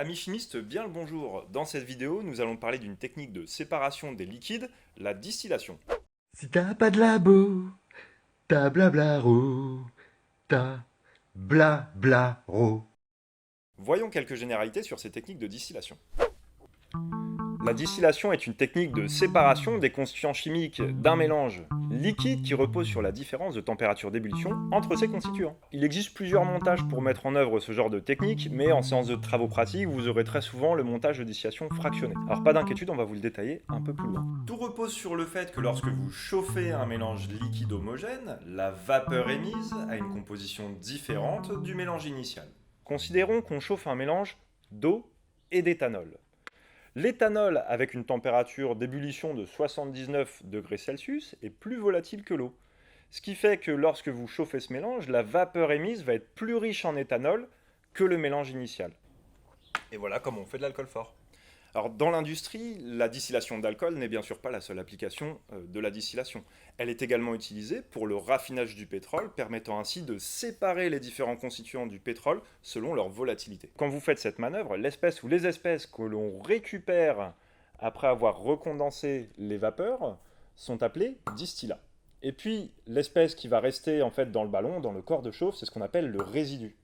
Amis chimistes, bien le bonjour. Dans cette vidéo, nous allons parler d'une technique de séparation des liquides, la distillation. Si t'as pas de labo, t'as blablaro, t'as blablaro. Voyons quelques généralités sur ces techniques de distillation. La distillation est une technique de séparation des constituants chimiques d'un mélange liquide qui repose sur la différence de température d'ébullition entre ses constituants. Il existe plusieurs montages pour mettre en œuvre ce genre de technique, mais en séance de travaux pratiques, vous aurez très souvent le montage de distillation fractionné. Alors pas d'inquiétude, on va vous le détailler un peu plus loin. Tout repose sur le fait que lorsque vous chauffez un mélange liquide homogène, la vapeur émise a une composition différente du mélange initial. Considérons qu'on chauffe un mélange d'eau et d'éthanol. L'éthanol, avec une température d'ébullition de 79 degrés Celsius, est plus volatile que l'eau. Ce qui fait que lorsque vous chauffez ce mélange, la vapeur émise va être plus riche en éthanol que le mélange initial. Et voilà comment on fait de l'alcool fort. Alors, dans l'industrie, la distillation d'alcool n'est bien sûr pas la seule application de la distillation. Elle est également utilisée pour le raffinage du pétrole, permettant ainsi de séparer les différents constituants du pétrole selon leur volatilité. Quand vous faites cette manœuvre, l'espèce ou les espèces que l'on récupère après avoir recondensé les vapeurs sont appelées distillats. Et puis, l'espèce qui va rester en fait dans le ballon, dans le corps de chauffe, c'est ce qu'on appelle le résidu.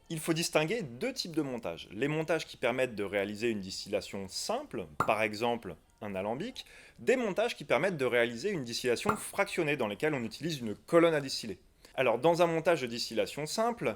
Il faut distinguer deux types de montages. Les montages qui permettent de réaliser une distillation simple, par exemple un alambic, des montages qui permettent de réaliser une distillation fractionnée dans lesquels on utilise une colonne à distiller. Alors dans un montage de distillation simple,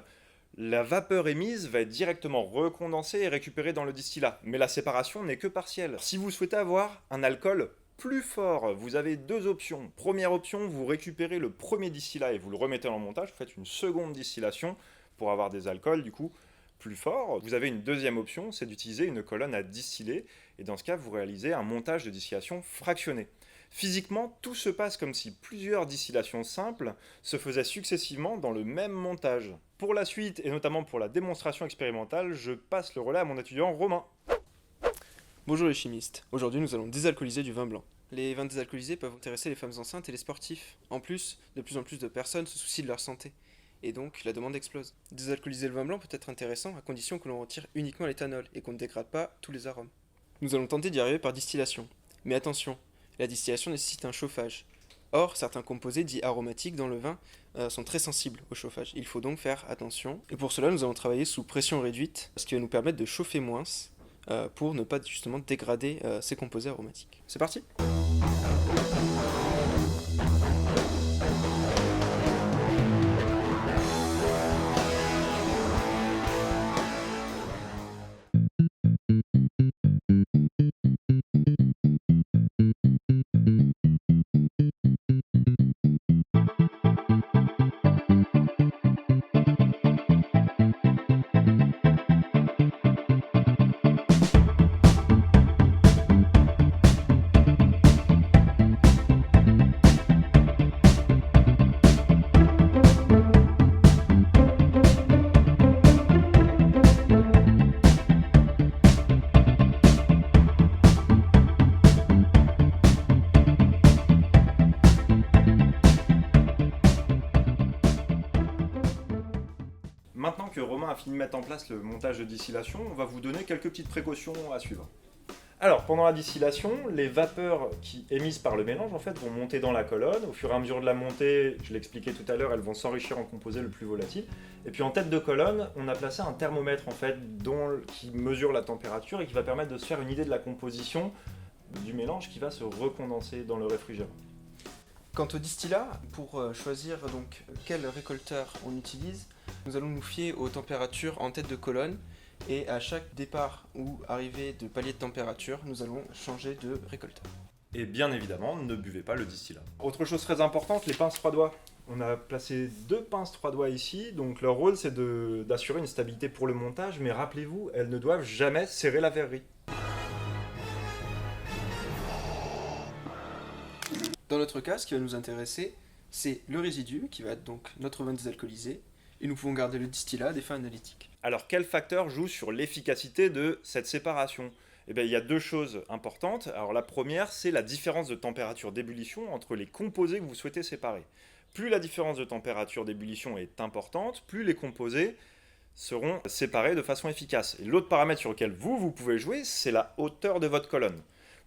la vapeur émise va être directement recondensée et récupérée dans le distillat, mais la séparation n'est que partielle. Si vous souhaitez avoir un alcool plus fort, vous avez deux options. Première option, vous récupérez le premier distillat et vous le remettez dans le montage, vous faites une seconde distillation pour avoir des alcools du coup plus forts. Vous avez une deuxième option, c'est d'utiliser une colonne à distiller, et dans ce cas, vous réalisez un montage de distillation fractionné. Physiquement, tout se passe comme si plusieurs distillations simples se faisaient successivement dans le même montage. Pour la suite, et notamment pour la démonstration expérimentale, je passe le relais à mon étudiant Romain. Bonjour les chimistes, aujourd'hui nous allons désalcooliser du vin blanc. Les vins désalcoolisés peuvent intéresser les femmes enceintes et les sportifs. En plus en plus de personnes se soucient de leur santé. Et donc la demande explose. Désalcooliser le vin blanc peut être intéressant à condition que l'on retire uniquement l'éthanol et qu'on ne dégrade pas tous les arômes. Nous allons tenter d'y arriver par distillation. Mais attention, la distillation nécessite un chauffage. Or, certains composés dits aromatiques dans le vin sont très sensibles au chauffage. Il faut donc faire attention. Et pour cela, nous allons travailler sous pression réduite, ce qui va nous permettre de chauffer moins pour ne pas justement dégrader ces composés aromatiques. C'est parti! Maintenant que Romain a fini de mettre en place le montage de distillation, on va vous donner quelques petites précautions à suivre. Alors, pendant la distillation, les vapeurs qui émises par le mélange en fait, vont monter dans la colonne. Au fur et à mesure de la montée, je l'expliquais tout à l'heure, elles vont s'enrichir en composés le plus volatile. Et puis en tête de colonne, on a placé un thermomètre en fait, qui mesure la température et qui va permettre de se faire une idée de la composition du mélange qui va se recondenser dans le réfrigérant. Quant au distillat, pour choisir donc quel récolteur on utilise, nous allons nous fier aux températures en tête de colonne et à chaque départ ou arrivée de palier de température, nous allons changer de récolteur. Et bien évidemment, ne buvez pas le distillat. Autre chose très importante, les pinces 3 doigts. On a placé deux pinces 3 doigts ici, donc leur rôle c'est d'assurer une stabilité pour le montage, mais rappelez-vous, elles ne doivent jamais serrer la verrerie. Dans notre cas, ce qui va nous intéresser, c'est le résidu, qui va être donc notre vin désalcoolisé, et nous pouvons garder le distillat à des fins analytiques. Alors quel facteur joue sur l'efficacité de cette séparation ? Eh bien, il y a deux choses importantes. Alors la première, c'est la différence de température d'ébullition entre les composés que vous souhaitez séparer. Plus la différence de température d'ébullition est importante, plus les composés seront séparés de façon efficace. Et l'autre paramètre sur lequel vous pouvez jouer, c'est la hauteur de votre colonne.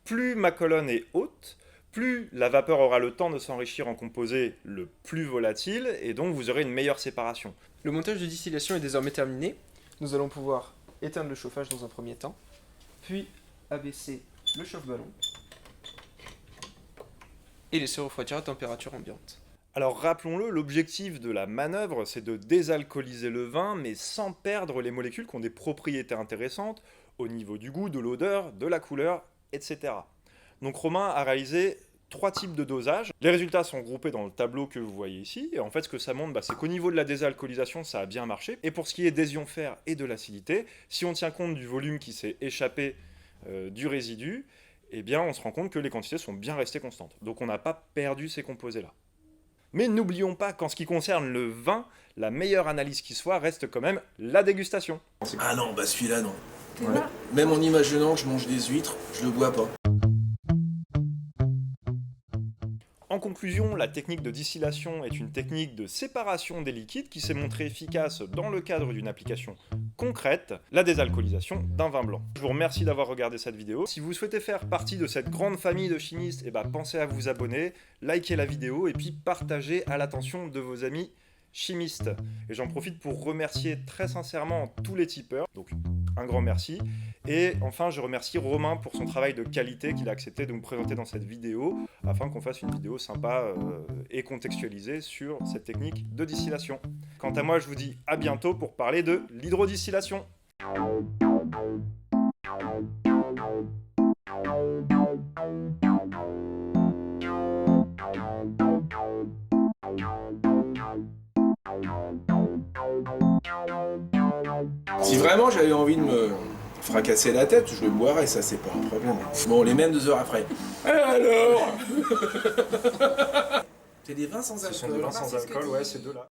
Plus ma colonne est haute, plus la vapeur aura le temps de s'enrichir en composés le plus volatiles, et donc vous aurez une meilleure séparation. Le montage de distillation est désormais terminé. Nous allons pouvoir éteindre le chauffage dans un premier temps, puis abaisser le chauffe-ballon et laisser refroidir à température ambiante. Alors rappelons-le, l'objectif de la manœuvre, c'est de désalcooliser le vin, mais sans perdre les molécules qui ont des propriétés intéressantes au niveau du goût, de l'odeur, de la couleur, etc. Donc Romain a réalisé 3 types de dosages. Les résultats sont groupés dans le tableau que vous voyez ici. Et en fait, ce que ça montre, c'est qu'au niveau de la désalcoolisation, ça a bien marché. Et pour ce qui est des ions fer et de l'acidité, si on tient compte du volume qui s'est échappé du résidu, eh bien, on se rend compte que les quantités sont bien restées constantes. Donc on n'a pas perdu ces composés-là. Mais n'oublions pas qu'en ce qui concerne le vin, la meilleure analyse qui soit reste quand même la dégustation. Ah non, bah celui-là non. Ouais. Même en imaginant que je mange des huîtres, je le bois pas. En conclusion, la technique de distillation est une technique de séparation des liquides qui s'est montrée efficace dans le cadre d'une application concrète, la désalcoolisation d'un vin blanc. Je vous remercie d'avoir regardé cette vidéo. Si vous souhaitez faire partie de cette grande famille de chimistes, pensez à vous abonner, liker la vidéo et puis partager à l'attention de vos amis chimistes. Et j'en profite pour remercier très sincèrement tous les tipeurs, donc un grand merci. Et enfin, je remercie Romain pour son travail de qualité qu'il a accepté de nous présenter dans cette vidéo, afin qu'on fasse une vidéo sympa et contextualisée sur cette technique de distillation. Quant à moi, je vous dis à bientôt pour parler de l'hydrodistillation. Si vraiment j'avais envie de me fracasser la tête, je le boirais, ça c'est pas un problème. Bon, les mêmes 2 heures après. Alors c'est des vins sans alcool. Ce sont des vins sans alcool, ouais, ces deux-là.